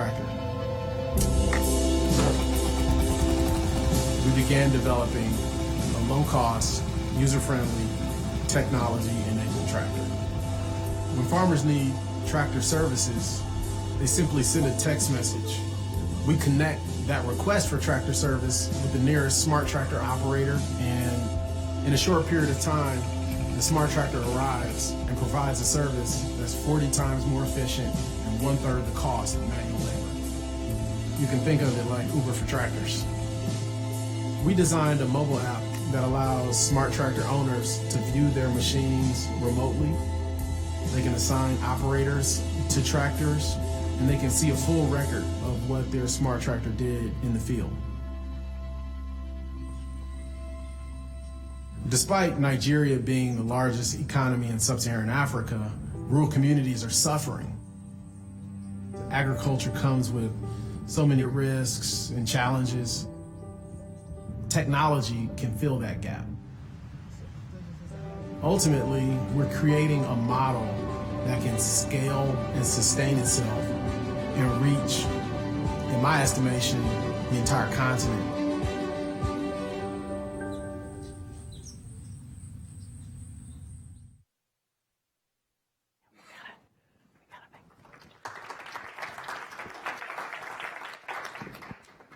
tractor. We began developing a low-cost, user-friendly, technology-enabled tractor. When farmers need tractor services, they simply send a text message. We connect that request for tractor service with the nearest smart tractor operator, and in a short period of time, the smart tractor arrives and provides a service that's 40 times more efficient and 1/3 the cost of manual labor. You can think of it like Uber for tractors. We designed a mobile app that allows smart tractor owners to view their machines remotely. They can assign operators to tractors, and they can see a full record of what their smart tractor did in the field. Despite Nigeria being the largest economy in sub-Saharan Africa, rural communities are suffering. Agriculture comes with so many risks and challenges. Technology can fill that gap. Ultimately, we're creating a model that can scale and sustain itself and reach, in my estimation, the entire continent.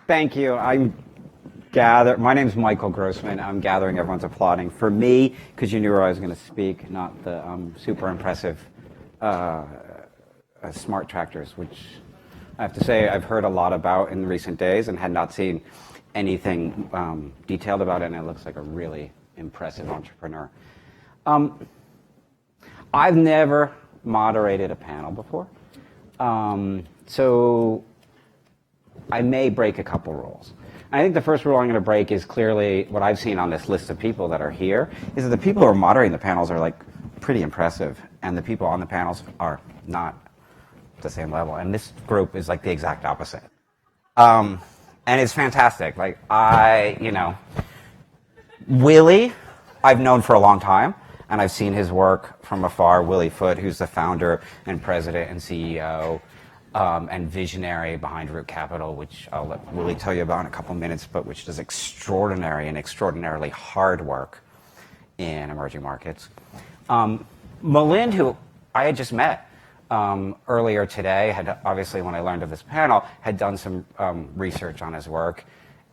Thank you. My name's Michael Grossman. I'm gathering everyone's applauding for me because you knew where I was going to speak, not the super impressive smart tractors, which I have to say I've heard a lot about in recent days and had not seen anything detailed about it, and it looks like a really impressive entrepreneur. I've never moderated a panel before, so I may break a couple rules. I think the first rule I'm going to break is clearly what I've seen on this list of people that are here, is that the people who are moderating the panels are like pretty impressive, and the people on the panels are not the same level. And this group is like the exact opposite. And it's fantastic. Like Willie, I've known for a long time, and I've seen his work from afar. Willie Foote, who's the founder and president and CEO and visionary behind Root Capital, which I'll let Willie tell you about in a couple minutes, but which does extraordinary and extraordinarily hard work in emerging markets. Malind, who I had just met earlier today, had obviously, when I learned of this panel, had done some research on his work,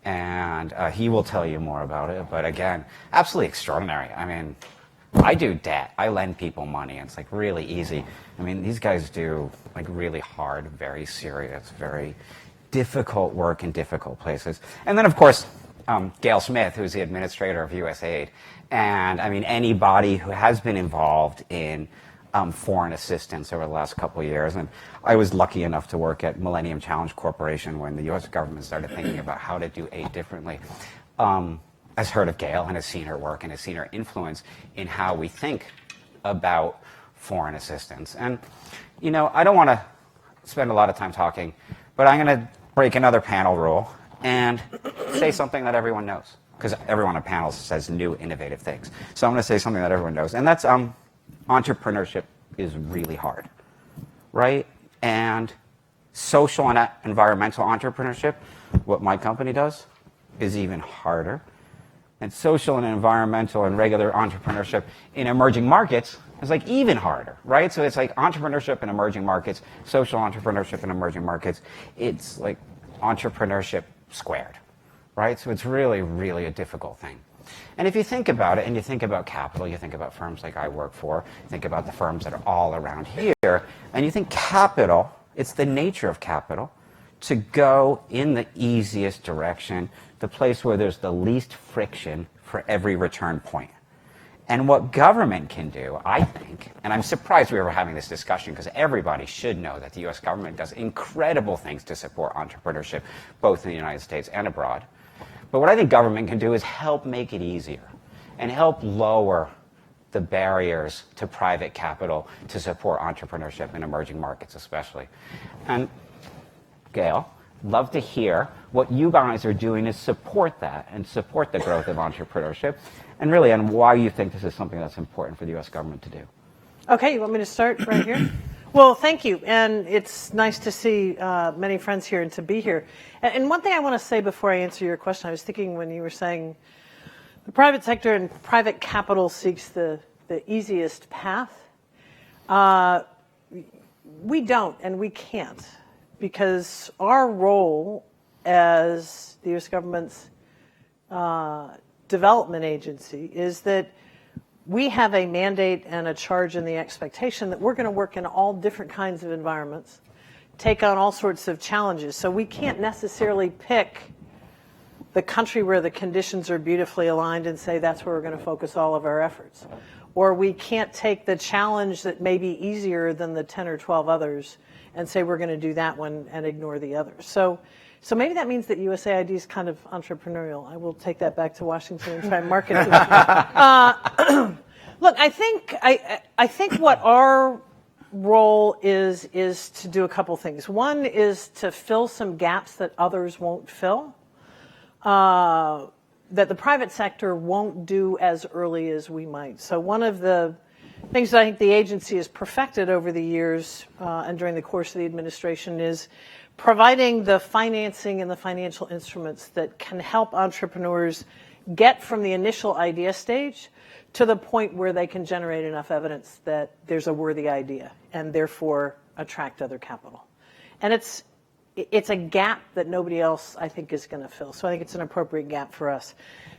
and he will tell you more about it. But again, absolutely extraordinary. I mean, I do debt. I lend people money. It's like really easy. I mean, these guys do like really hard, very serious, very difficult work in difficult places. And then, of course, Gail Smith, who's the administrator of USAID. And I mean, anybody who has been involved in foreign assistance over the last couple of years. And I was lucky enough to work at Millennium Challenge Corporation when the U.S. government started thinking about how to do aid differently. Has heard of Gail and has seen her work and has seen her influence in how we think about foreign assistance. And, you know, I don't want to spend a lot of time talking, but I'm going to break another panel rule and say something that everyone knows, because everyone on panels says new, innovative things. So I'm going to say something that everyone knows, and that's entrepreneurship is really hard, right? And social and environmental entrepreneurship, what my company does, is even harder. And social and environmental and regular entrepreneurship in emerging markets is like even harder, right? So it's like entrepreneurship in emerging markets, social entrepreneurship in emerging markets. It's like entrepreneurship squared, right? So it's really, really a difficult thing. And if you think about it, and you think about capital, you think about firms like I work for, think about the firms that are all around here, and you think capital, it's the nature of capital to go in the easiest direction, the place where there's the least friction for every return point. And what government can do, I think, and I'm surprised we were having this discussion because everybody should know that the U.S. government does incredible things to support entrepreneurship, both in the United States and abroad. But what I think government can do is help make it easier and help lower the barriers to private capital to support entrepreneurship in emerging markets especially. And Gail, love to hear what you guys are doing to support that and support the growth of entrepreneurship, and really, and why you think this is something that's important for the U.S. government to do. Okay, you want me to start right here? Well, thank you, and it's nice to see many friends here and to be here. And one thing I want to say before I answer your question, I was thinking when you were saying the private sector and private capital seeks the easiest path. We don't, and we can't, because our role as the U.S. government's development agency is that we have a mandate and a charge and the expectation that we're going to work in all different kinds of environments, take on all sorts of challenges. So we can't necessarily pick the country where the conditions are beautifully aligned and say that's where we're going to focus all of our efforts. Or we can't take the challenge that may be easier than the 10 or 12 others and say we're going to do that one and ignore the others. So maybe that means that USAID is kind of entrepreneurial. I will take that back to Washington and try and market it. Look, I think what our role is to do a couple things. One is to fill some gaps that others won't fill, that the private sector won't do as early as we might. So one of the things that I think the agency has perfected over the years and during the course of the administration is providing the financing and the financial instruments that can help entrepreneurs get from the initial idea stage to the point where they can generate enough evidence that there's a worthy idea and therefore attract other capital. And it's a gap that nobody else, I think, is going to fill. So I think it's an appropriate gap for us.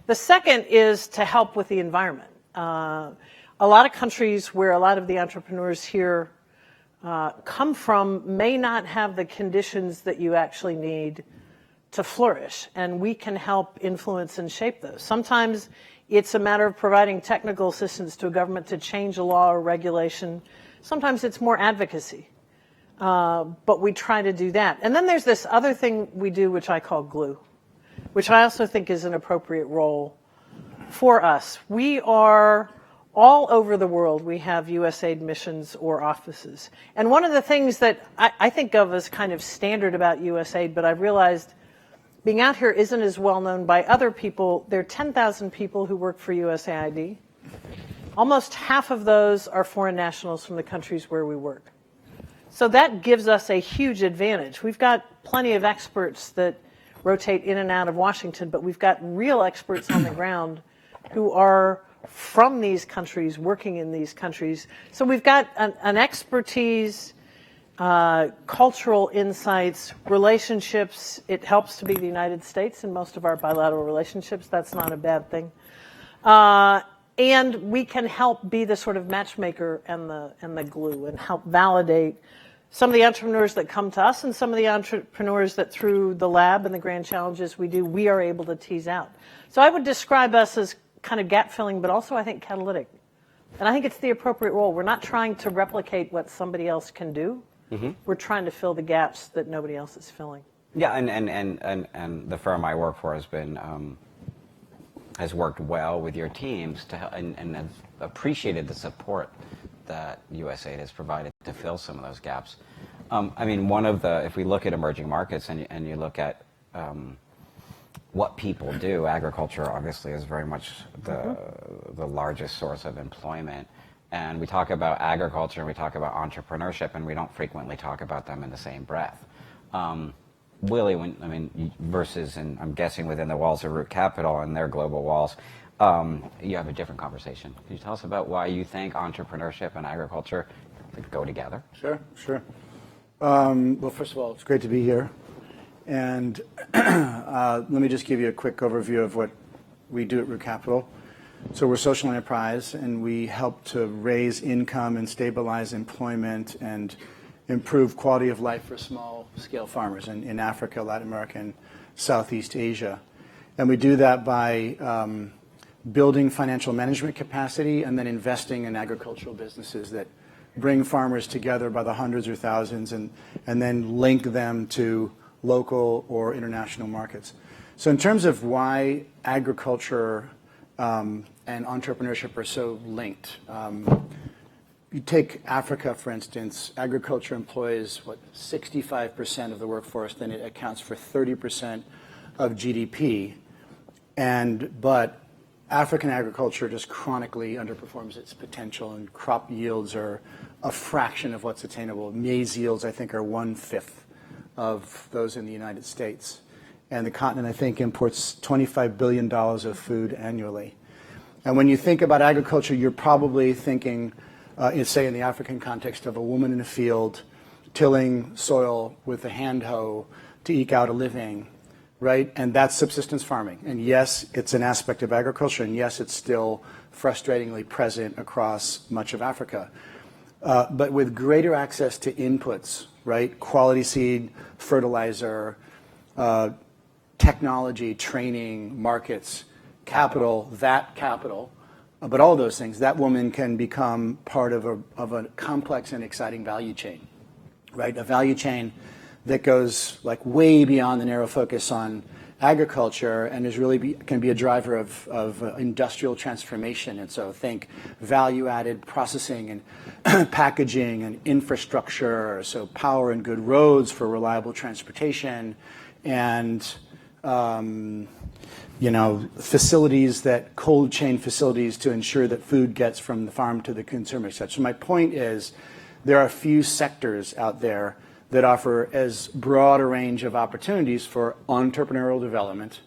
The second is to help with the environment. A lot of countries where a lot of the entrepreneurs here come from may not have the conditions that you actually need to flourish, and we can help influence and shape those. Sometimes it's a matter of providing technical assistance to a government to change a law or regulation. Sometimes it's more advocacy. But we try to do that. And then there's this other thing we do, which I call glue, which I also think is an appropriate role for us. We are all over the world. We have USAID missions or offices. And one of the things that I think of as kind of standard about USAID, but I've realized being out here isn't as well known by other people. There are 10,000 people who work for USAID. Almost half of those are foreign nationals from the countries where we work. So that gives us a huge advantage. We've got plenty of experts that rotate in and out of Washington, but we've got real experts on the ground who are from these countries, working in these countries. So we've got an expertise, cultural insights, relationships. It helps to be the United States in most of our bilateral relationships. That's not a bad thing. And we can help be the sort of matchmaker and the glue and help validate some of the entrepreneurs that come to us and some of the entrepreneurs that through the lab and the grand challenges we do, we are able to tease out. So I would describe us as kind of gap filling, but also I think catalytic. And I think it's the appropriate role. We're not trying to replicate what somebody else can do. Mm-hmm. We're trying to fill the gaps that nobody else is filling. Yeah, and the firm I work for has worked well with your teams and has appreciated the support that USAID has provided to fill some of those gaps. I mean, if we look at emerging markets and you look at what people do, agriculture obviously is very much the largest source of employment. And we talk about agriculture and we talk about entrepreneurship, and we don't frequently talk about them in the same breath. Willie, versus, and I'm guessing within the walls of Root Capital and their global walls, you have a different conversation. Can you tell us about why you think entrepreneurship and agriculture go together? Sure. Well, first of all, it's great to be here. And let me just give you a quick overview of what we do at Root Capital. So we're a social enterprise, and we help to raise income and stabilize employment and improve quality of life for small-scale farmers in Africa, Latin America, and Southeast Asia. And we do that by building financial management capacity and then investing in agricultural businesses that bring farmers together by the hundreds or thousands and then link them to local or international markets. So in terms of why agriculture and entrepreneurship are so linked, you take Africa, for instance. Agriculture employs, 65% of the workforce, then it accounts for 30% of GDP. But African agriculture just chronically underperforms its potential, and crop yields are a fraction of what's attainable. Maize yields, I think, are 1/5 of those in the United States. And the continent, I think, imports $25 billion of food annually. And when you think about agriculture, you're probably thinking, say in the African context, of a woman in a field tilling soil with a hand hoe to eke out a living, right? And that's subsistence farming. And yes, it's an aspect of agriculture, and yes, it's still frustratingly present across much of Africa. But with greater access to inputs, right? Quality seed, fertilizer, technology, training, markets, capital, but all those things, that woman can become part of a complex and exciting value chain, right? A value chain that goes like way beyond the narrow focus on agriculture and is really can be a driver of industrial transformation. And so think value-added processing and packaging and infrastructure, so power and good roads for reliable transportation, and facilities, that cold chain facilities to ensure that food gets from the farm to the consumer. So my point is, there are a few sectors out there that offer as broad a range of opportunities for entrepreneurial development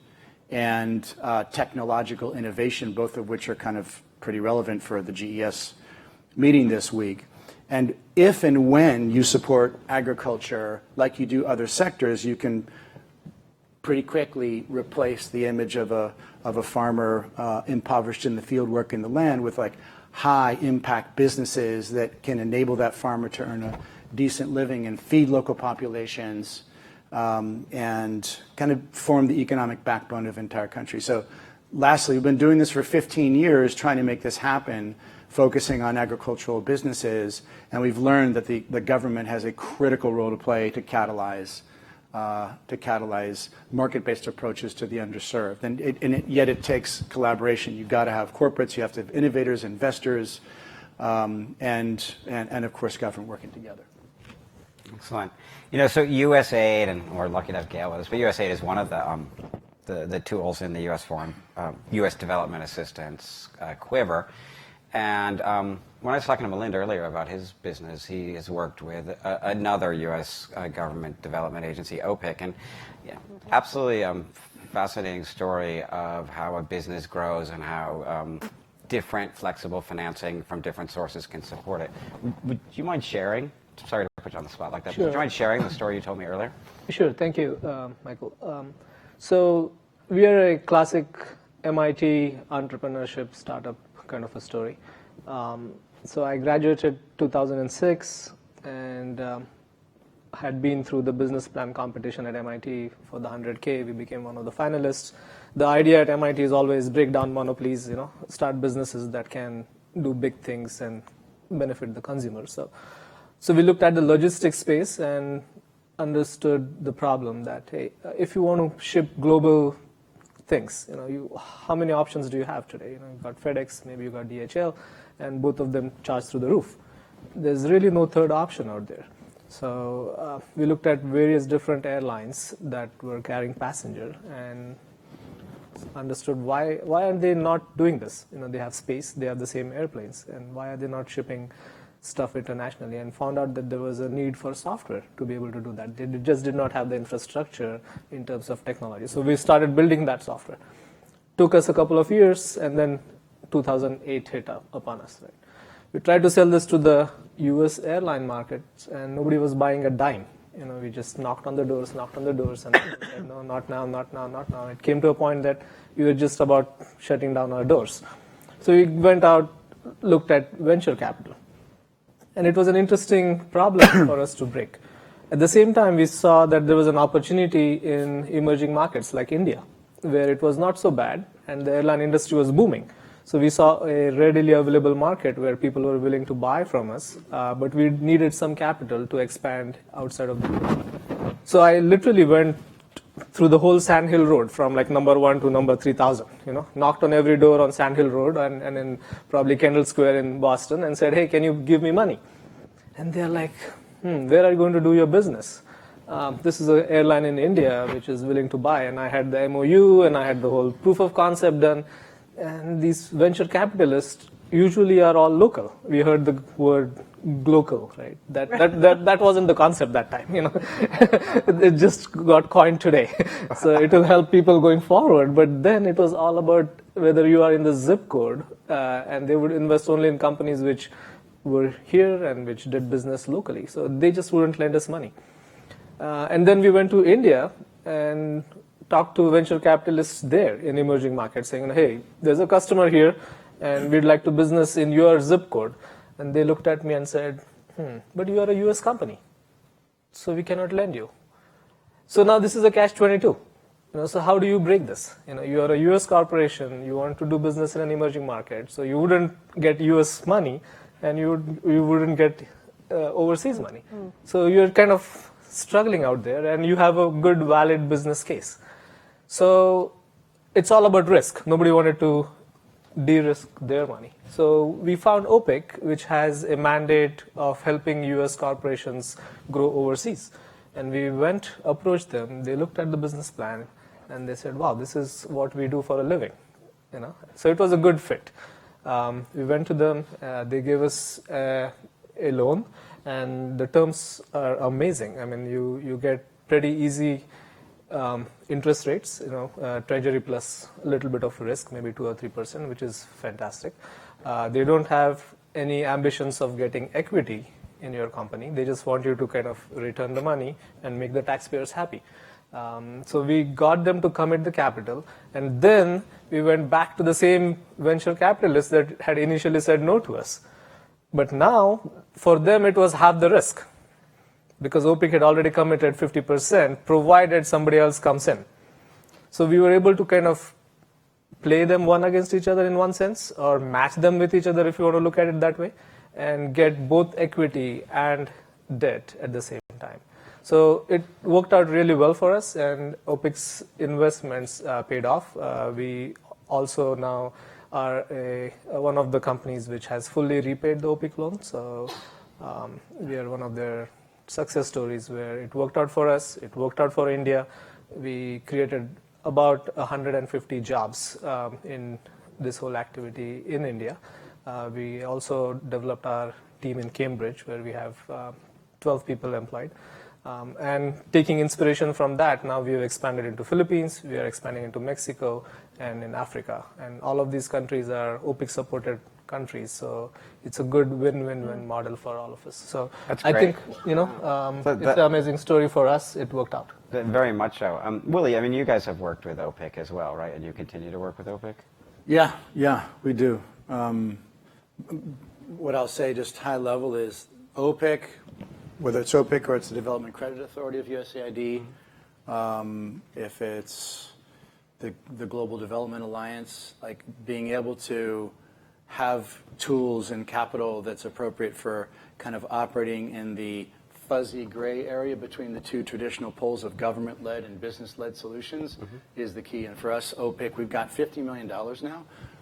and technological innovation, both of which are kind of pretty relevant for the GES meeting this week. And if and when you support agriculture like you do other sectors, you can pretty quickly replace the image of a farmer impoverished in the field working the land with like high impact businesses that can enable that farmer to earn a decent living and feed local populations, and kind of form the economic backbone of entire country. So lastly, we've been doing this for 15 years, trying to make this happen, focusing on agricultural businesses, and we've learned that the government has a critical role to play to catalyze market-based approaches to the underserved. And yet it takes collaboration. You've got to have corporates, you have to have innovators, investors, and of course government working together. Excellent. So USAID, and we're lucky to have Gail with us, but USAID is one of the tools in the U.S. development assistance quiver. And when I was talking to Melinda earlier about his business, he has worked with another U.S. government development agency, OPIC, and absolutely fascinating story of how a business grows and how different flexible financing from different sources can support it. Would you mind sharing? Sorry to put you on the spot like that. Sure. Would you mind sharing the story you told me earlier? Sure. Thank you, Michael. So we are a classic MIT entrepreneurship startup kind of a story. So I graduated 2006 and had been through the business plan competition at MIT for the 100K. We became one of the finalists. The idea at MIT is always break down monopolies, start businesses that can do big things and benefit the consumer. So we looked at the logistics space and understood the problem that, hey, if you want to ship global things, how many options do you have today? You've got FedEx, maybe you've got DHL, and both of them charge through the roof. There's really no third option out there. So we looked at various different airlines that were carrying passenger and understood why are they not doing this? They have space, they have the same airplanes, and why are they not shipping stuff internationally? And found out that there was a need for software to be able to do that. They just did not have the infrastructure in terms of technology. So we started building that software. Took us a couple of years, and then 2008 hit upon us. Right? We tried to sell this to the US airline market, and nobody was buying a dime. We just knocked on the doors, and said, no, not now, not now, not now. It came to a point that we were just about shutting down our doors. So we went out, looked at venture capital. And it was an interesting problem for us to break. At the same time, we saw that there was an opportunity in emerging markets like India, where it was not so bad, and the airline industry was booming. So we saw a readily available market where people were willing to buy from us, but we needed some capital to expand outside of the group. So I literally went through the whole Sand Hill Road from like number 1 to number 3000, knocked on every door on Sand Hill Road and in probably Kendall Square in Boston and said, hey, can you give me money? And they're like, where are you going to do your business? This is an airline in India which is willing to buy. And I had the MOU and I had the whole proof of concept done. And these venture capitalists usually are all local. We heard the word glocal, right? That wasn't the concept that time, It just got coined today. So it will help people going forward. But then it was all about whether you are in the zip code, and they would invest only in companies which were here and which did business locally. So they just wouldn't lend us money. And then we went to India and talked to venture capitalists there in emerging markets saying, hey, there's a customer here and we'd like to business in your zip code. And they looked at me and said, but you are a US company, so we cannot lend you. So now this is a catch-22. So how do you break this? You are a US corporation, you want to do business in an emerging market, so you wouldn't get US money and you wouldn't get overseas money. So you're kind of struggling out there and you have a good, valid business case. So it's all about risk. Nobody wanted to de-risk their money. So we found OPIC, which has a mandate of helping US corporations grow overseas. And we went, approached them, they looked at the business plan, and they said, wow, this is what we do for a living. So it was a good fit. We went to them, they gave us a loan, and the terms are amazing. I mean, you get pretty easy interest rates, treasury plus a little bit of risk, maybe 2 or 3%, which is fantastic. They don't have any ambitions of getting equity in your company. They just want you to kind of return the money and make the taxpayers happy. So we got them to commit the capital, and then we went back to the same venture capitalists that had initially said no to us. But now, for them, it was half the risk, because OPIC had already committed 50%, provided somebody else comes in. So we were able to kind of play them one against each other in one sense, or match them with each other if you want to look at it that way, and get both equity and debt at the same time. So it worked out really well for us, and OPIC's investments paid off. We also now are one of the companies which has fully repaid the OPIC loan. So we are one of their success stories where it worked out for us, it worked out for India. We created about 150 jobs in this whole activity in India. We also developed our team in Cambridge, where we have 12 people employed. And taking inspiration from that, now we have expanded into Philippines, we are expanding into Mexico and in Africa. And all of these countries are OPIC-supported countries, so it's a good win-win-win model for all of us. So That's I great. think, it's an amazing story for us. It worked out. Very much so. Willie, I mean, you guys have worked with OPIC as well, right? And you continue to work with OPIC? Yeah, we do. What I'll say just high level is OPIC, whether it's OPIC or it's the Development Credit Authority of USAID, if it's the Global Development Alliance, like being able to have tools and capital that's appropriate for kind of operating in the fuzzy gray area between the two traditional poles of government-led and business-led solutions is the key. And for us, OPIC, we've got $50 million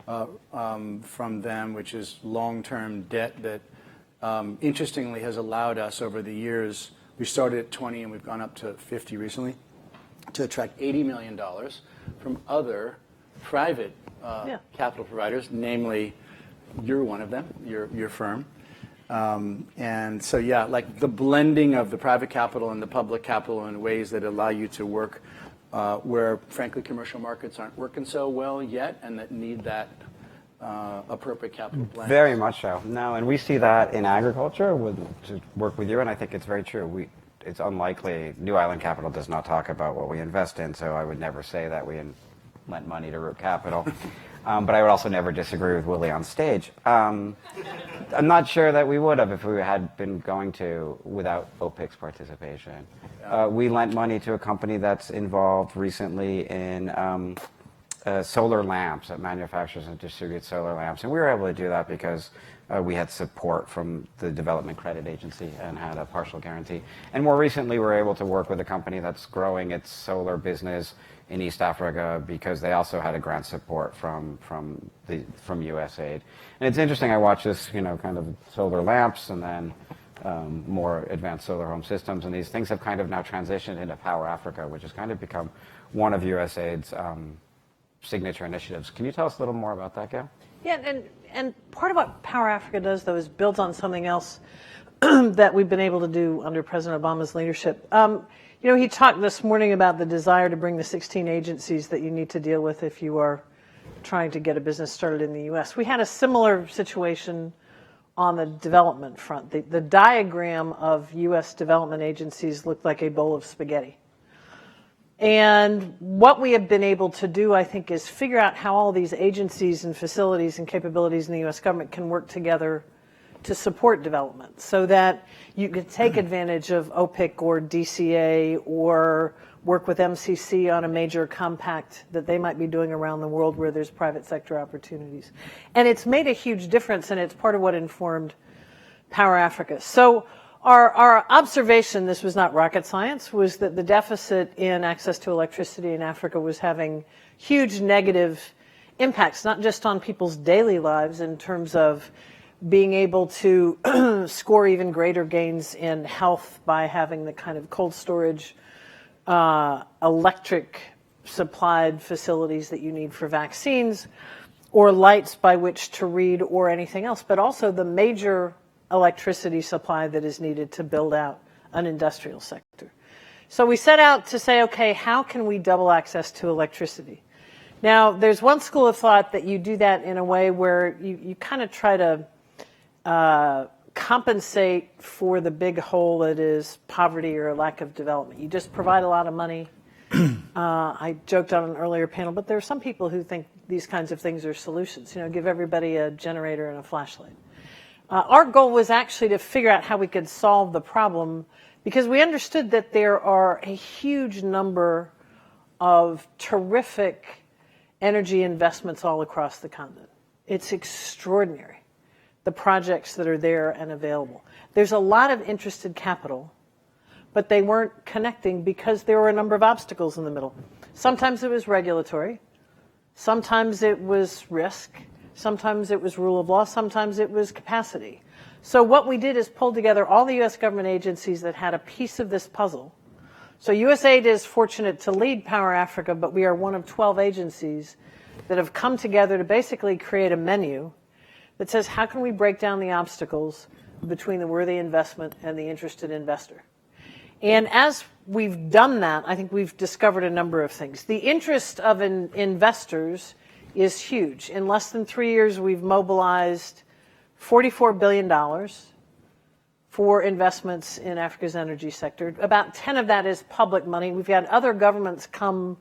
now from them, which is long-term debt that interestingly has allowed us over the years, we started at 20 and we've gone up to 50 recently, to attract $80 million from other private capital providers, namely you're one of them, your firm. And so, yeah, like the blending of the private capital and the public capital in ways that allow you to work where, frankly, commercial markets aren't working so well yet and that need that appropriate capital blend. Very much so. No, and we see that in agriculture to work with you, and I think it's very true. It's unlikely. New Island Capital does not talk about what we invest in, so I would never say that we lent money to Root Capital. But I would also never disagree with Willie on stage. I'm not sure that we would have if we had been going to without OPIC's participation. We lent money to a company that's involved recently in solar lamps, that manufactures and distributes solar lamps. And we were able to do that because we had support from the Development Credit Agency and had a partial guarantee. And more recently, we were able to work with a company that's growing its solar business in East Africa because they also had a grant support from USAID. And it's interesting, I watch this, kind of solar lamps and then more advanced solar home systems, and these things have kind of now transitioned into Power Africa, which has kind of become one of USAID's signature initiatives. Can you tell us a little more about that, Gail? Yeah, and part of what Power Africa does, though, is builds on something else that we've been able to do under President Obama's leadership. He talked this morning about the desire to bring the 16 agencies that you need to deal with if you are trying to get a business started in the U.S. We had a similar situation on the development front. The diagram of U.S. development agencies looked like a bowl of spaghetti. And what we have been able to do, I think, is figure out how all these agencies and facilities and capabilities in the U.S. government can work together to support development so that you can take advantage of OPIC or DCA or work with MCC on a major compact that they might be doing around the world where there's private sector opportunities. And it's made a huge difference, and it's part of what informed Power Africa. So our observation, this was not rocket science, was that the deficit in access to electricity in Africa was having huge negative impacts, not just on people's daily lives in terms of being able to score even greater gains in health by having the kind of cold storage, electric supplied facilities that you need for vaccines, or lights by which to read or anything else, but also the major electricity supply that is needed to build out an industrial sector. So we set out to say, okay, how can we double access to electricity? Now, there's one school of thought that you do that in a way where you kind of try to compensate for the big hole that is poverty or lack of development. You just provide a lot of money. I joked on an earlier panel, but there are some people who think these kinds of things are solutions. Give everybody a generator and a flashlight. Our goal was actually to figure out how we could solve the problem because we understood that there are a huge number of terrific energy investments all across the continent. It's extraordinary, the projects that are there and available. There's a lot of interested capital, but they weren't connecting because there were a number of obstacles in the middle. Sometimes it was regulatory, sometimes it was risk, sometimes it was rule of law, sometimes it was capacity. So what we did is pull together all the U.S. government agencies that had a piece of this puzzle. So USAID is fortunate to lead Power Africa, but we are one of 12 agencies that have come together to basically create a menu that says, how can we break down the obstacles between the worthy investment and the interested investor? And as we've done that, I think we've discovered a number of things. The interest of investors is huge. In less than 3 years, we've mobilized $44 billion for investments in Africa's energy sector. About 10 of that is public money. We've had other governments come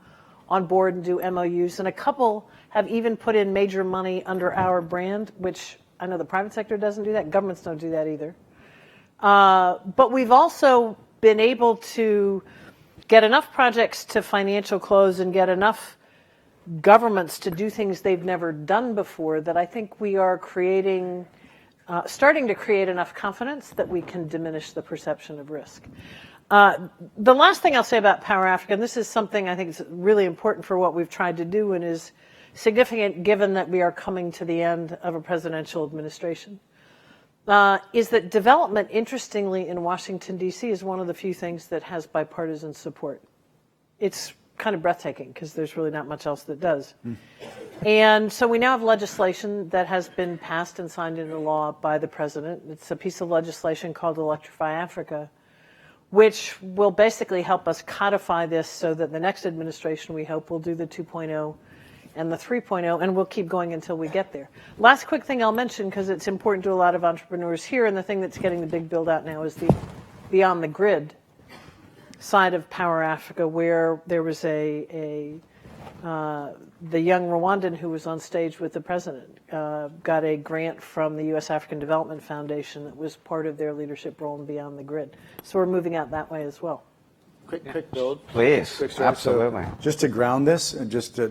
on board and do MOUs, and a couple have even put in major money under our brand, which I know the private sector doesn't do that. Governments don't do that either. But we've also been able to get enough projects to financial close and get enough governments to do things they've never done before that I think we are starting to create enough confidence that we can diminish the perception of risk. The last thing I'll say about Power Africa, and this is something I think is really important for what we've tried to do and is significant given that we are coming to the end of a presidential administration, is that development, interestingly, in Washington, D.C. is one of the few things that has bipartisan support. It's kind of breathtaking because there's really not much else that does. And so we now have legislation that has been passed and signed into law by the president. It's a piece of legislation called Electrify Africa, which will basically help us codify this so that the next administration, we hope, will do the 2.0 and the 3.0, and we'll keep going until we get there. Last quick thing I'll mention, because it's important to a lot of entrepreneurs here, and the thing that's getting the big build out now is the Beyond the Grid side of Power Africa, where there was the young Rwandan who was on stage with the president got a grant from the U.S. African Development Foundation that was part of their leadership role in Beyond the Grid. So we're moving out that way as well. Quick build. Please, Quick story. absolutely. So just to ground this and just to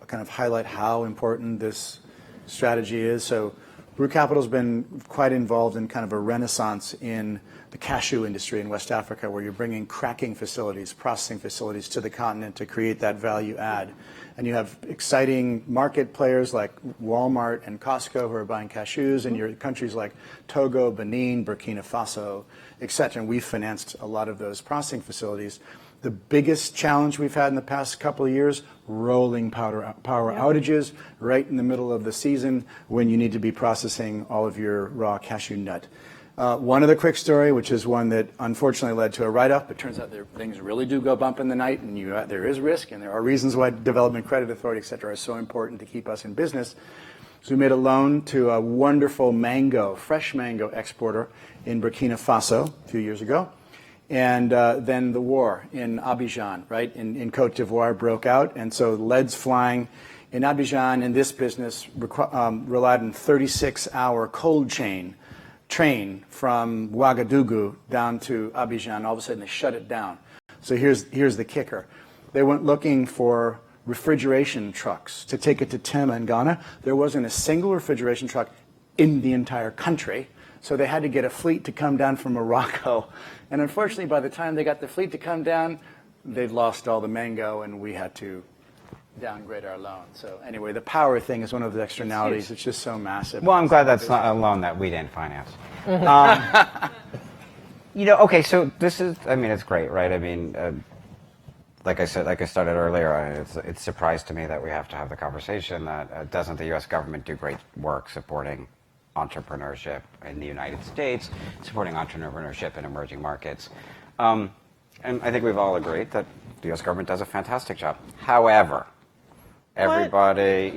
kind of highlight how important this strategy is. So Brew Capital's been quite involved in kind of a renaissance in the cashew industry in West Africa, where you're bringing cracking facilities, processing facilities to the continent to create that value add. And you have exciting market players like Walmart and Costco who are buying cashews, and your countries like Togo, Benin, Burkina Faso, et cetera. And we've financed a lot of those processing facilities. The biggest challenge we've had in the past couple of years, rolling power outages right in the middle of the season when you need to be processing all of your raw cashew nut. One other quick story, which is one that unfortunately led to a write-up. It turns out things really do go bump in the night, and there is risk, and there are reasons why Development Credit Authority, et cetera, are so important to keep us in business. So we made a loan to a wonderful fresh mango exporter in Burkina Faso a few years ago. And then the war in Abidjan, right, in Côte d'Ivoire broke out. And so lead's flying in Abidjan, and this business relied on 36-hour cold train from Ouagadougou down to Abidjan. All of a sudden, they shut it down. So here's the kicker. They went looking for refrigeration trucks to take it to Tema in Ghana. There wasn't a single refrigeration truck in the entire country. So they had to get a fleet to come down from Morocco. And unfortunately, by the time they got the fleet to come down, they'd lost all the mango, and we had to downgrade our loan. So anyway, the power thing is one of the externalities. It's just so massive. Well, I'm glad that's not a loan that we didn't finance. Okay, so this is, it's great, right? Like I said, like I started earlier, it's a surprise to me that we have to have the conversation that doesn't the U.S. government do great work supporting entrepreneurship in the United States, supporting entrepreneurship in emerging markets. And I think we've all agreed that the U.S. government does a fantastic job. However, everybody,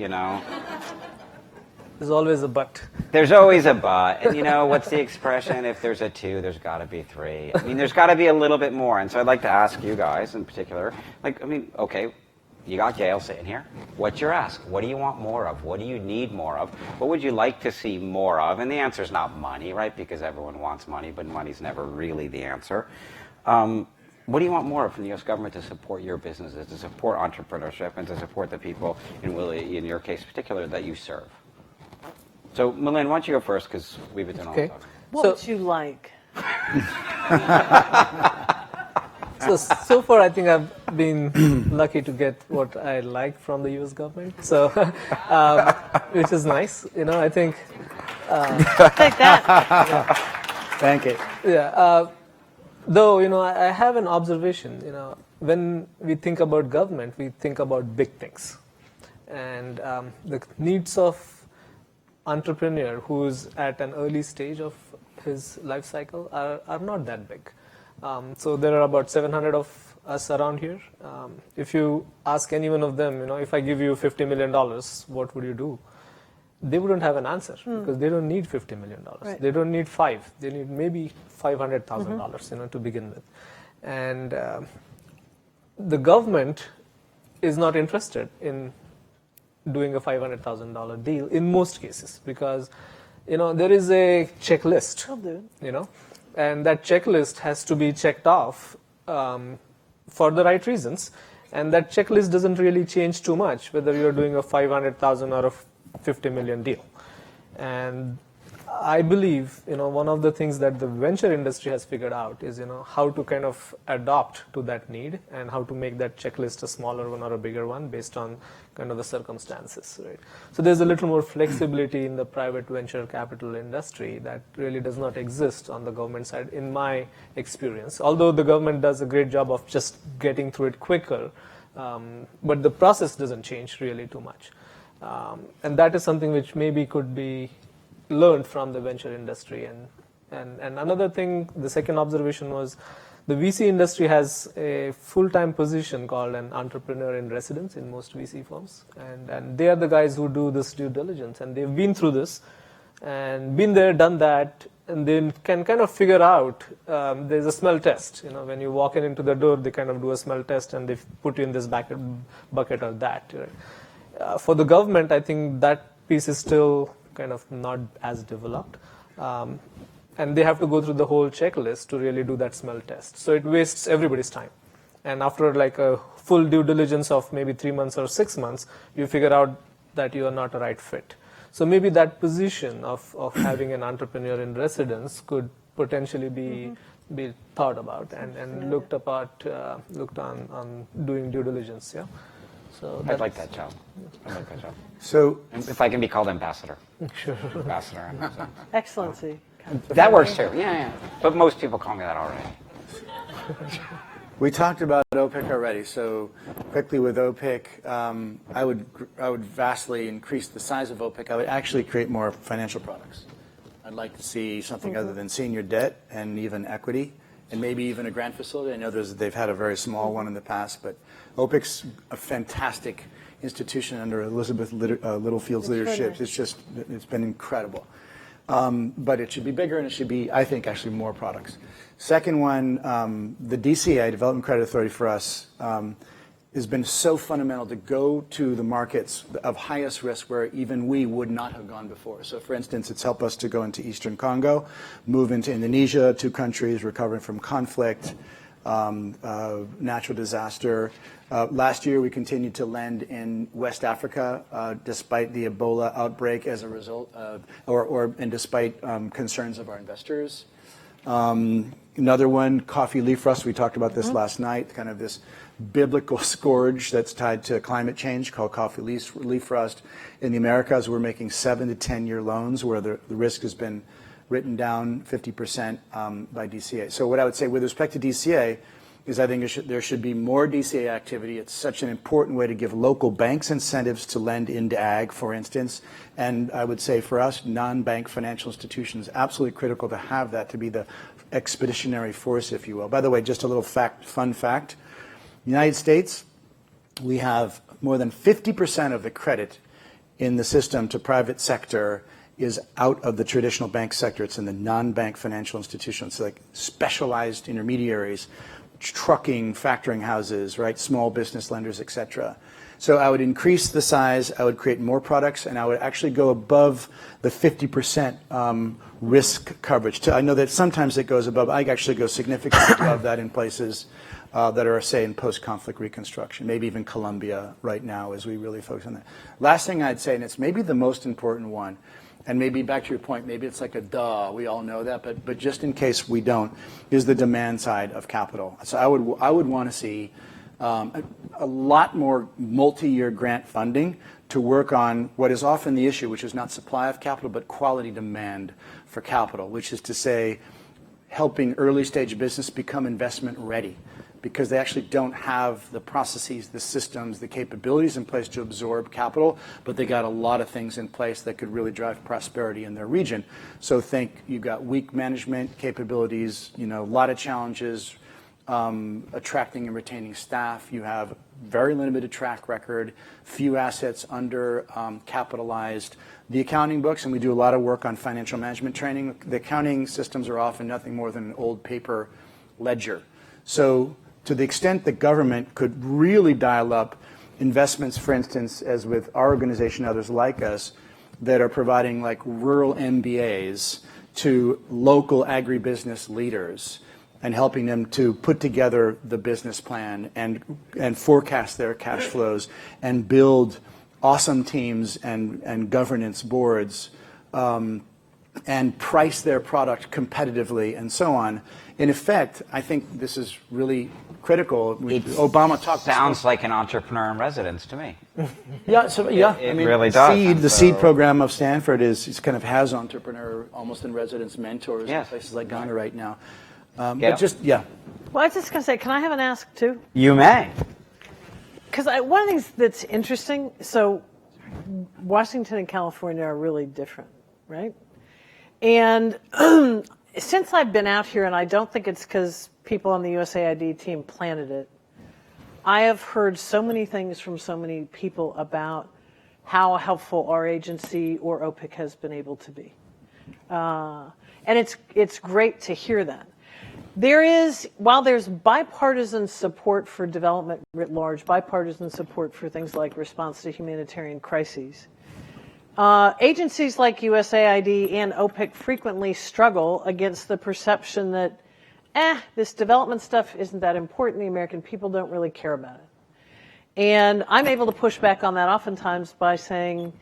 There's always a but. There's always a but. And what's the expression? If there's a 2, there's got to be 3. There's got to be a little bit more. And so I'd like to ask you guys in particular, okay, you got Gail sitting here. What's your ask? What do you want more of? What do you need more of? What would you like to see more of? And the answer is not money, right? Because everyone wants money, but money's never really the answer. What do you want more of from the U.S. government to support your businesses, to support entrepreneurship, and to support the people, in your case in particular, that you serve? So, Malin, why don't you go first, because we've been doing all the talking. What would you like? So far, I think I've been lucky to get what I like from the U.S. government. So, which is nice. I think. Take that. Thank you. Yeah. Though, I have an observation. When we think about government, we think about big things, and the needs of entrepreneur who's at an early stage of his life cycle are not that big. So there are about 700 of us around here. If you ask any one of them, if I give you $50 million, what would you do? They wouldn't have an answer because they don't need $50 million. Right. They don't need 5. They need maybe $500,000, to begin with. And the government is not interested in doing a $500,000 deal in most cases because, there is a checklist. Will do. And that checklist has to be checked off for the right reasons. And that checklist doesn't really change too much, whether you're doing a 500,000 or a 50 million deal. And I believe, one of the things that the venture industry has figured out is, how to kind of adapt to that need and how to make that checklist a smaller one or a bigger one based on kind of the circumstances, right? So there's a little more flexibility in the private venture capital industry that really does not exist on the government side, in my experience. Although the government does a great job of just getting through it quicker, but the process doesn't change really too much. And that is something which maybe could be learned from the venture industry. And another thing, the second observation was the VC industry has a full-time position called an entrepreneur in residence in most VC firms. And they are the guys who do this due diligence. And they've been through this and been there, done that, and they can kind of figure out, there's a smell test. When you walk into the door, they kind of do a smell test and they put you in this bucket or that. Right? For the government, I think that piece is still kind of not as developed. And they have to go through the whole checklist to really do that smell test. So it wastes everybody's time. And after like a full due diligence of maybe 3 months or 6 months, you figure out that you are not a right fit. So maybe that position of having an entrepreneur in residence could potentially be thought about and looked on doing due diligence. Yeah. So I'd like that job. So if I can be called ambassador. Sure. Ambassador. Excellency. That works too. Yeah. But most people call me that already. We talked about OPIC already. So quickly with OPIC, I would vastly increase the size of OPIC. I would actually create more financial products. I'd like to see something other than senior debt and even equity, and maybe even a grant facility. I know they've had a very small one in the past, but OPIC's a fantastic institution under Elizabeth Littlefield's leadership. It's been incredible. But it should be bigger, and it should be, I think, actually more products. Second one, the DCA, Development Credit Authority for us, has been so fundamental to go to the markets of highest risk where even we would not have gone before. So for instance, it's helped us to go into Eastern Congo, move into Indonesia, 2 countries recovering from conflict, natural disaster. Last year, we continued to lend in West Africa, despite the Ebola outbreak as a result of, and despite concerns of our investors. Another one, coffee leaf rust. We talked about this last night, kind of this biblical scourge that's tied to climate change called coffee leaf rust. In the Americas, we're making 7 to 10-year loans where the risk has been written down 50% by DCA. So what I would say with respect to DCA is I think there should be more DCA activity. It's such an important way to give local banks incentives to lend into ag, for instance. And I would say for us, non-bank financial institutions, absolutely critical to have that, to be the expeditionary force, if you will. By the way, just a little fun fact. United States, we have more than 50% of the credit in the system to private sector is out of the traditional bank sector. It's in the non-bank financial institutions, so like specialized intermediaries, trucking, factoring houses, right, small business lenders, et cetera. So I would increase the size, I would create more products, and I would actually go above the 50% risk coverage. I know that sometimes it goes above. I actually go significantly above that in places that are, say, in post-conflict reconstruction, maybe even Colombia right now as we really focus on that. Last thing I'd say, and it's maybe the most important one, and maybe back to your point, maybe it's like a duh, we all know that, but just in case we don't, is the demand side of capital. So I would want to see a lot more multi-year grant funding to work on what is often the issue, which is not supply of capital, but quality demand for capital, which is to say helping early stage business become investment ready, because they actually don't have the processes, the systems, the capabilities in place to absorb capital, but they got a lot of things in place that could really drive prosperity in their region. So think you've got weak management capabilities, a lot of challenges, attracting and retaining staff. You have very limited track record, few assets under capitalized. The accounting books, and we do a lot of work on financial management training, the accounting systems are often nothing more than an old paper ledger. So to the extent the government could really dial up investments, for instance, as with our organization, others like us, that are providing like rural MBAs to local agribusiness leaders and helping them to put together the business plan and forecast their cash flows and build awesome teams and governance boards and price their product competitively and so on. In effect, I think this is really critical. Obama talked. Sounds like an entrepreneur in residence to me. Yeah, so yeah, it really does. The SEED program of Stanford is kind of has entrepreneur almost in residence mentors in places like Ghana right now. But just Well, I was just going to say, can I have an ask too? You may. Because one of the things that's interesting, so Washington and California are really different, right? And since I've been out here, and I don't think it's because people on the USAID team planted it, I have heard so many things from so many people about how helpful our agency or OPIC has been able to be. And it's great to hear that. While there's bipartisan support for development writ large, bipartisan support for things like response to humanitarian crises, agencies like USAID and OPIC frequently struggle against the perception that, this development stuff isn't that important. The American people don't really care about it. And I'm able to push back on that oftentimes by saying,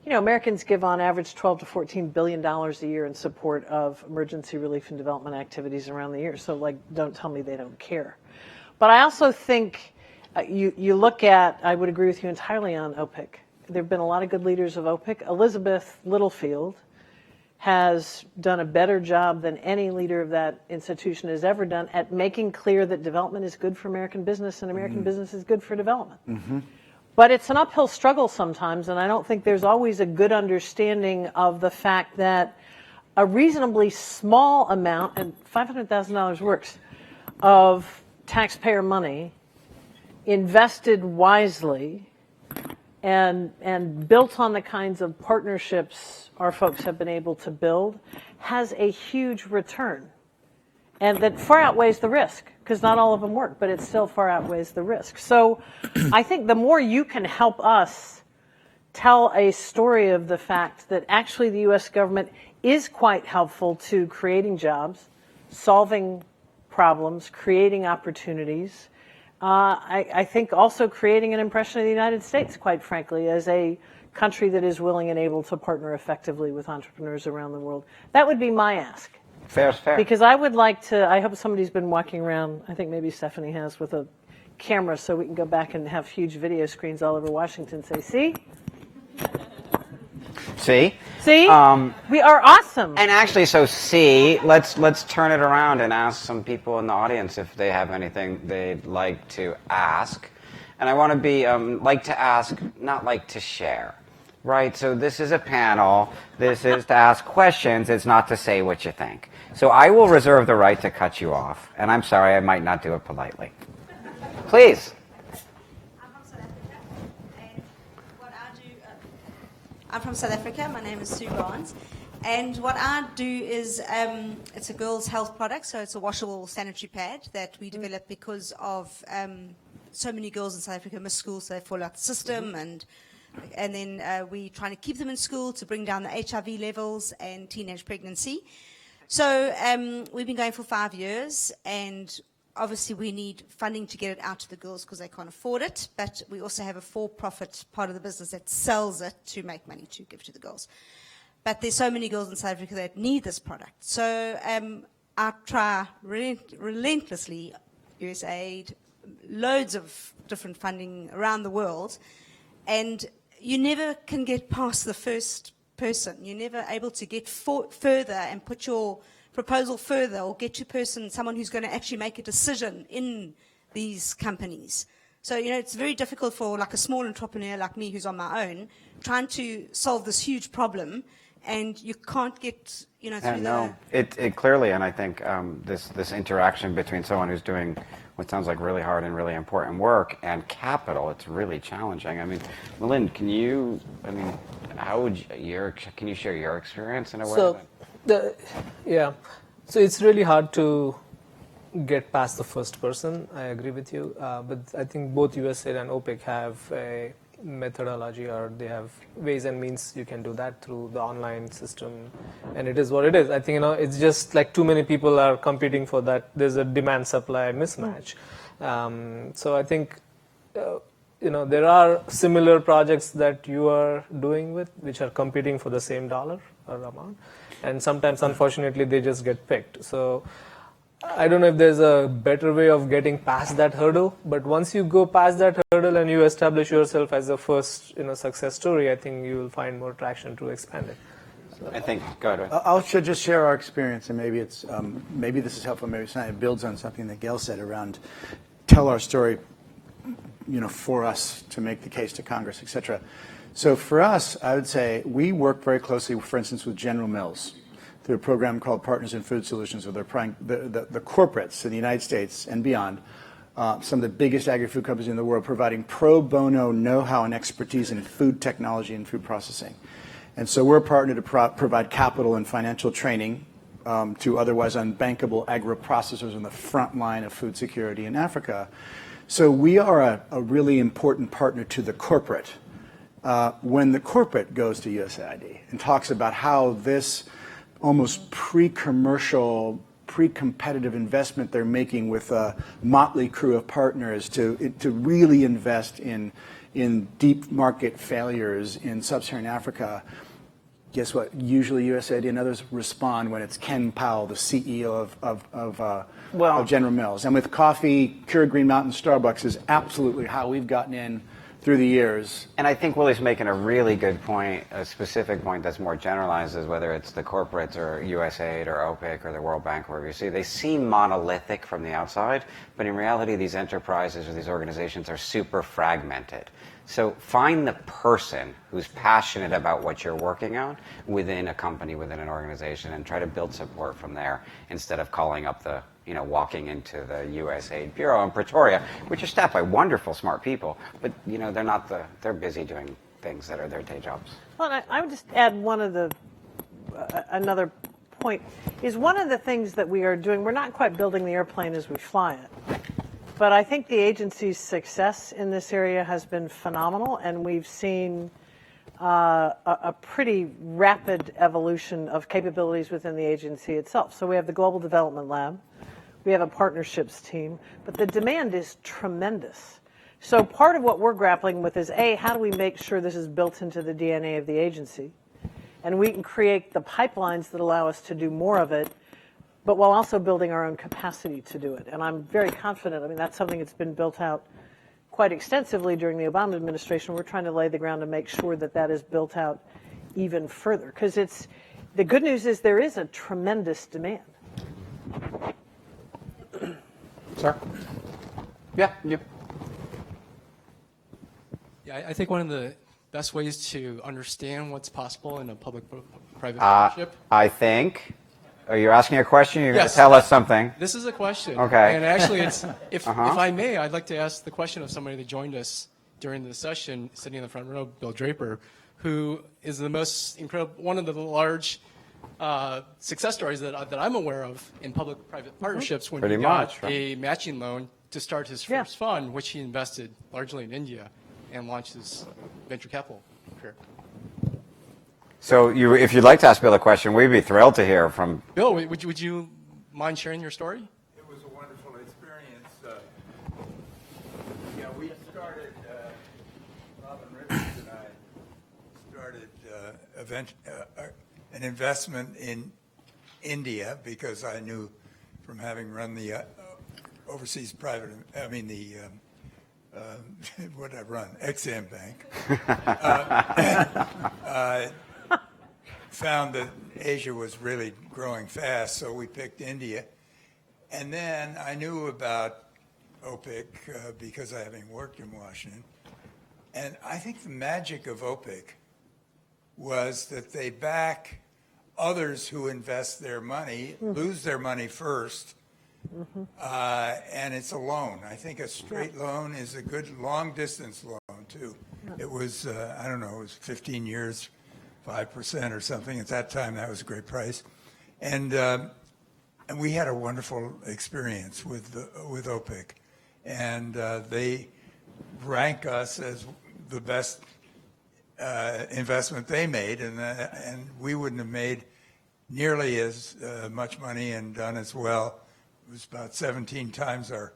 Americans give on average $12 to $14 billion a year in support of emergency relief and development activities around the year. So, don't tell me they don't care. But I also think you look at, I would agree with you entirely on OPIC. There have been a lot of good leaders of OPIC. Elizabeth Littlefield has done a better job than any leader of that institution has ever done at making clear that development is good for American business and American business is good for development. But it's an uphill struggle sometimes, and I don't think there's always a good understanding of the fact that a reasonably small amount, and $500,000 works, of taxpayer money invested wisely and built on the kinds of partnerships our folks have been able to build has a huge return. And that far outweighs the risk, because not all of them work, but it still far outweighs the risk. So I think the more you can help us tell a story of the fact that actually the U.S. government is quite helpful to creating jobs, solving problems, creating opportunities, I think also creating an impression of the United States, quite frankly, as a country that is willing and able to partner effectively with entrepreneurs around the world. That would be my ask. Fair's fair. Because I would like to, I hope somebody's been walking around, I think maybe Stephanie has, with a camera so we can go back and have huge video screens all over Washington say, see? See? See? We are awesome. And actually, so let's turn it around and ask some people in the audience if they have anything they'd like to ask. And I want to be like to ask, not like to share. Right? So this is a panel. This is to ask questions. It's not to say what you think. So I will reserve the right to cut you off. And I'm sorry, I might not do it politely. Please. I'm from South Africa. My name is Sue Barnes. And what I do is, it's a girls' health product, so it's a washable sanitary pad that we developed because of so many girls in South Africa miss school, so they fall out the system, and then we're trying to keep them in school to bring down the HIV levels and teenage pregnancy. So we've been going for 5 years, and obviously we need funding to get it out to the girls because they can't afford it, but we also have a for-profit part of the business that sells it to make money to give to the girls. But there's so many girls in South Africa that need this product. So I try relentlessly, USAID, loads of different funding around the world, and you never can get past the first person. You're never able to get further and put your proposal further or get your someone who's going to actually make a decision in these companies. So, it's very difficult for like a small entrepreneur like me who's on my own, trying to solve this huge problem, and you can't get, through it clearly, and I think this interaction between someone who's doing what sounds like really hard and really important work and capital, it's really challenging. I mean, Melinda, can you share your experience in a way? So it's really hard to get past the first person. I agree with you, but I think both USAID and OPIC have a methodology, or they have ways and means you can do that through the online system, and it is what it is. I think it's just like too many people are competing for that. There's a demand supply mismatch. So I think there are similar projects that you are doing with which are competing for the same dollar or amount, and sometimes unfortunately they just get picked. So I don't know if there's a better way of getting past that hurdle, but once you go past that hurdle and you establish yourself as a first success story, I think you will find more traction to expand it. So. I think, go ahead. I'll just share our experience, and maybe it's maybe this is helpful. Maybe it builds on something that Gail said around tell our story, for us to make the case to Congress, et cetera. So for us, I would say we work very closely, for instance, with General Mills through a program called Partners in Food Solutions, where the corporates in the United States and beyond, some of the biggest agri-food companies in the world, providing pro bono know-how and expertise in food technology and food processing. And so we're a partner to provide capital and financial training to otherwise unbankable agro-processors on the front line of food security in Africa. So we are a really important partner to the corporate. When the corporate goes to USAID and talks about how this almost pre-commercial, pre-competitive investment they're making with a motley crew of partners to really invest in deep market failures in sub-Saharan Africa, guess what? Usually USAID and others respond when it's Ken Powell, the CEO of General Mills. And with coffee, Keurig Green Mountain, Starbucks is absolutely how we've gotten in through the years. And I think Willie's making a really good point, a specific point that's more generalized, is whether it's the corporates or USAID or OPIC or the World Bank, wherever you see, they seem monolithic from the outside, but in reality, these enterprises or these organizations are super fragmented. So find the person who's passionate about what you're working on within a company, within an organization, and try to build support from there instead of calling up the, walking into the USAID Bureau in Pretoria, which are staffed by wonderful, smart people, but, they're busy doing things that are their day jobs. Well, I would just add another point, is one of the things that we are doing, we're not quite building the airplane as we fly it. But I think the agency's success in this area has been phenomenal, and we've seen a pretty rapid evolution of capabilities within the agency itself. So we have the Global Development Lab, we have a partnerships team, but the demand is tremendous. So part of what we're grappling with is, A, how do we make sure this is built into the DNA of the agency? And we can create the pipelines that allow us to do more of it, but while also building our own capacity to do it. And I'm very confident, that's something that's been built out quite extensively during the Obama administration. We're trying to lay the ground to make sure that that is built out even further. Because the good news is there is a tremendous demand. Sir? Yeah, you. Yeah, I think one of the best ways to understand what's possible in a public-private partnership. I think. Are you asking a question? You're going Yes. to tell us something. This is a question. Okay. And actually, if I may, I'd like to ask the question of somebody that joined us during the session, sitting in the front row, Bill Draper, who is the most incredible, one of the large success stories that I'm aware of in public-private partnerships when he got a matching loan to start his first fund, which he invested largely in India and launched his venture capital career. So if you'd like to ask Bill a question, we'd be thrilled to hear from... Bill, would you mind sharing your story? It was a wonderful experience. We started, Robin Richards and I started an investment in India because I knew from having run the overseas private, what did I run? Exim Bank. Found that Asia was really growing fast, so we picked India. And then I knew about OPIC because I having worked in Washington. And I think the magic of OPIC was that they back others who invest their money, lose their money first, and it's a loan. I think a straight loan is a good long-distance loan, too. It was, it was 15 years, 5% or something. At that time, that was a great price. And we had a wonderful experience with OPIC. And they rank us as the best investment they made, and we wouldn't have made nearly as much money and done as well. It was about 17 times our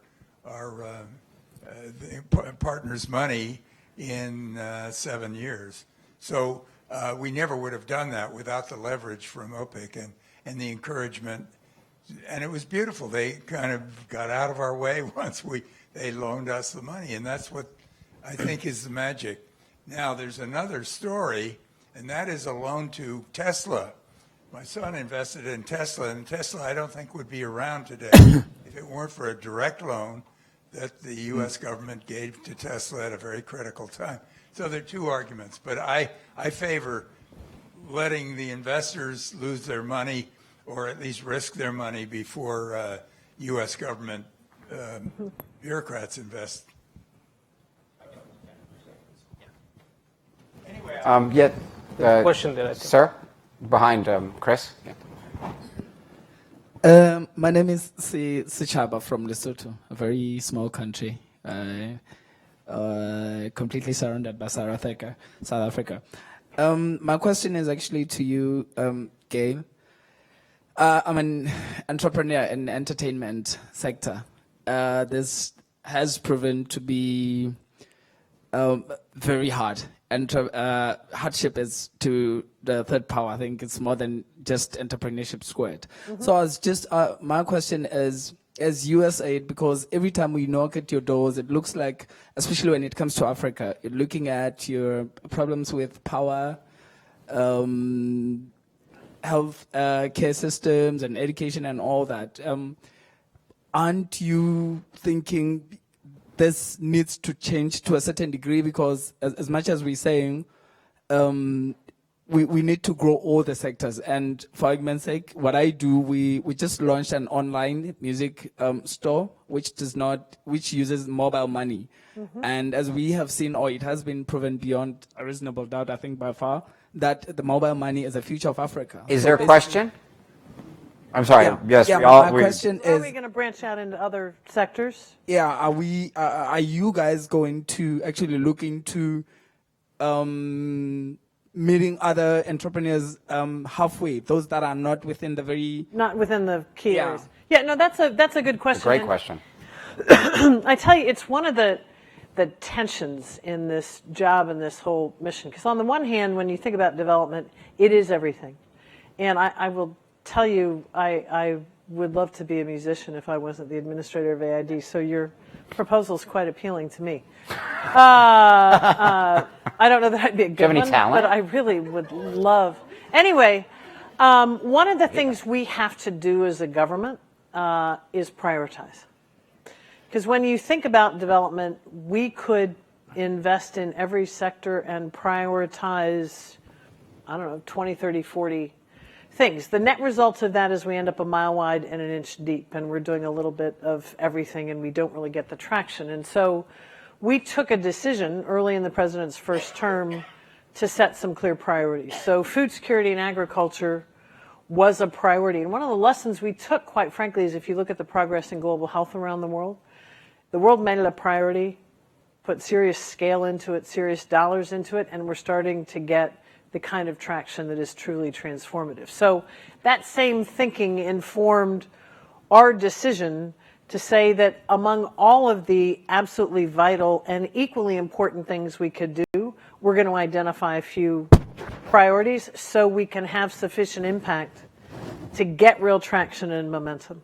partner's money in 7 years. So we never would have done that without the leverage from OPIC and the encouragement. And it was beautiful. They kind of got out of our way once they loaned us the money, and that's what I think is the magic. Now, there's another story, and that is a loan to Tesla. My son invested in Tesla, and Tesla I don't think would be around today if it weren't for a direct loan that the U.S. government gave to Tesla at a very critical time. So there are two arguments, but I favor letting the investors lose their money or at least risk their money before U.S. government bureaucrats invest. Question there, I think. Sir, behind Chris. My name is Sichaba from Lesotho, a very small country, completely surrounded by South Africa. My question is actually to you, Gabe. I'm an entrepreneur in the entertainment sector. This has proven to be very hard. And hardship is to the third power. I think it's more than just entrepreneurship squared. So I was just, my question is, as USAID, because every time we knock at your doors, it looks like, especially when it comes to Africa, you're looking at your problems with power, health care systems and education and all that. Aren't you thinking this needs to change to a certain degree? Because as much as we're saying, we need to grow all the sectors. And for argument's sake, what I do, we just launched an online music store, which uses mobile money. And as we have seen, or it has been proven beyond a reasonable doubt, I think by far, that the mobile money is the future of Africa. Is there a question? I'm sorry. Yeah, Yes, yeah, we all. my question Are is, we going to branch out into other sectors? yeah, are you guys going to actually look into meeting other entrepreneurs halfway, those that are not within the very... Not within the key Yeah. areas. Yeah, no, that's a good question. Great And question. I tell you, it's one of the tensions in this job and this whole mission. Because on the one hand, when you think about development, it is everything. And I will tell you, I would love to be a musician if I wasn't the administrator of AID. So your proposal is quite appealing to me. I don't know that I'd be a good have any one, talent? but I really would love. Anyway, one of the things we have to do as a government is prioritize. Because when you think about development, we could invest in every sector and prioritize, I don't know, 20, 30, 40 things. The net result of that is we end up a mile wide and an inch deep, and we're doing a little bit of everything, and we don't really get the traction. And so we took a decision early in the president's first term to set some clear priorities. So food security and agriculture was a priority. And one of the lessons we took, quite frankly, is if you look at the progress in global health around the world made it a priority, put serious scale into it, serious dollars into it, and we're starting to get the kind of traction that is truly transformative. So that same thinking informed our decision to say that among all of the absolutely vital and equally important things we could do, we're going to identify a few priorities so we can have sufficient impact to get real traction and momentum.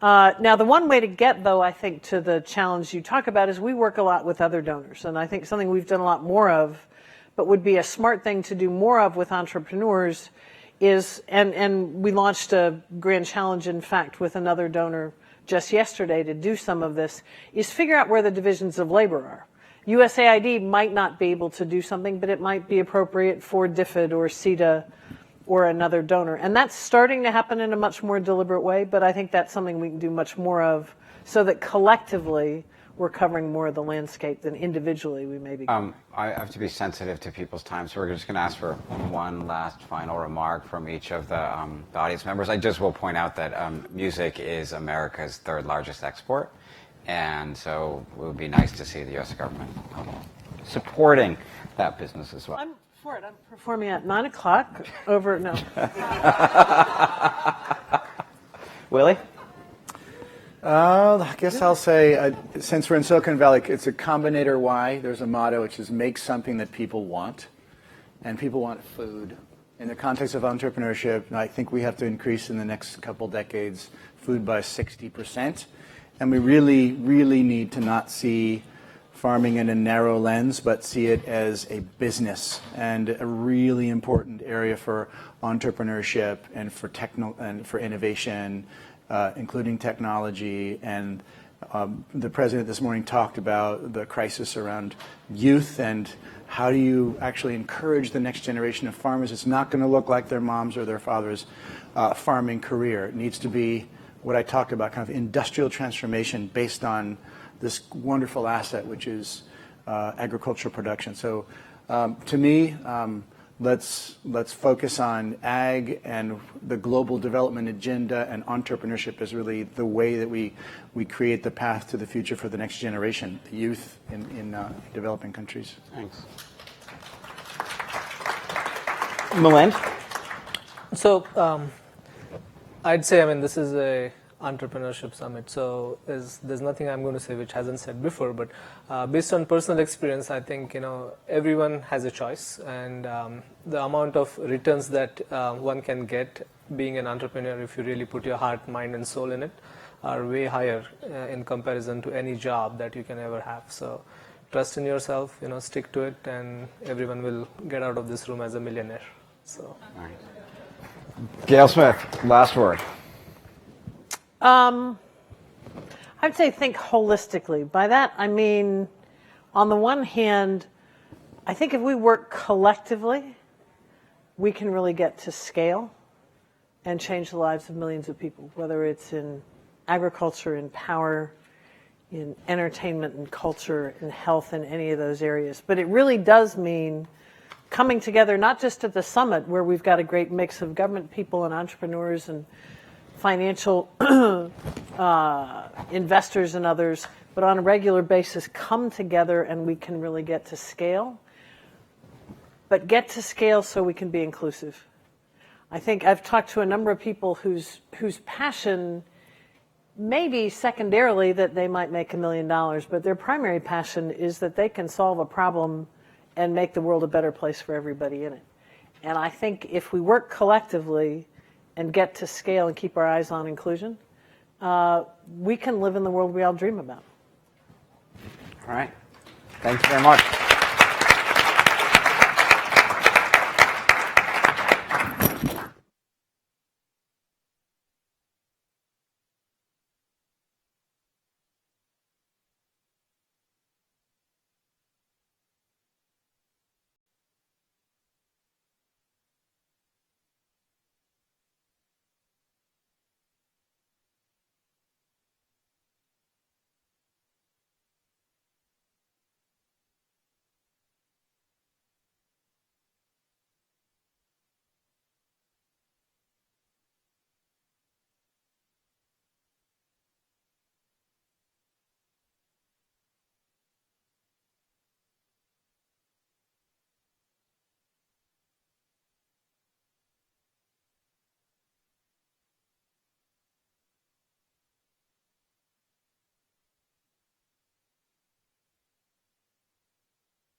Now, the one way to get, though, I think, to the challenge you talk about is we work a lot with other donors. And I think something we've done a lot more of, but would be a smart thing to do more of with entrepreneurs is, and we launched a grand challenge, in fact, with another donor just yesterday to do some of this, is figure out where the divisions of labor are. USAID might not be able to do something, but it might be appropriate for DFID or CETA or another donor. And that's starting to happen in a much more deliberate way, but I think that's something we can do much more of so that collectively we're covering more of the landscape than individually we may be. I have to be sensitive to people's time, so we're just going to ask for one last final remark from each of the audience members. I just will point out that music is America's third largest export, and so it would be nice to see the U.S. government supporting that business as well. I'm for it. I'm performing at 9 o'clock over, no. Willie? I guess I'll say, since we're in Silicon Valley, it's a combinator Y. There's a motto which is make something that people want, and people want food. In the context of entrepreneurship, I think we have to increase in the next couple decades food by 60%, and we really, really need to not see farming in a narrow lens, but see it as a business and a really important area for entrepreneurship and for innovation. Including technology, and the president this morning talked about the crisis around youth and how do you actually encourage the next generation of farmers. It's not going to look like their mom's or their father's farming career. It needs to be what I talked about, kind of industrial transformation based on this wonderful asset, which is agricultural production. So to me, let's focus on ag and the global development agenda, and entrepreneurship is really the way that we create the path to the future for the next generation, the youth in developing countries. Thanks. Milind? So I'd say, this is a entrepreneurship summit, so there's nothing I'm going to say which hasn't said before, but based on personal experience, I think everyone has a choice, and the amount of returns that one can get being an entrepreneur, if you really put your heart, mind, and soul in it, are way higher in comparison to any job that you can ever have. So trust in yourself, stick to it, and everyone will get out of this room as a millionaire. So. All right. Gail Smith, last word. I'd say think holistically. By that, I mean, on the one hand, I think if we work collectively, we can really get to scale and change the lives of millions of people, whether it's in agriculture, in power, in entertainment and culture, in health, in any of those areas. But it really does mean coming together, not just at the summit where we've got a great mix of government people and entrepreneurs and financial investors and others, but on a regular basis come together and we can really get to scale. But get to scale so we can be inclusive. I think I've talked to a number of people whose passion may be secondarily that they might make $1 million, but their primary passion is that they can solve a problem and make the world a better place for everybody in it. And I think if we work collectively and get to scale and keep our eyes on inclusion, we can live in the world we all dream about. All right. Thank you very much.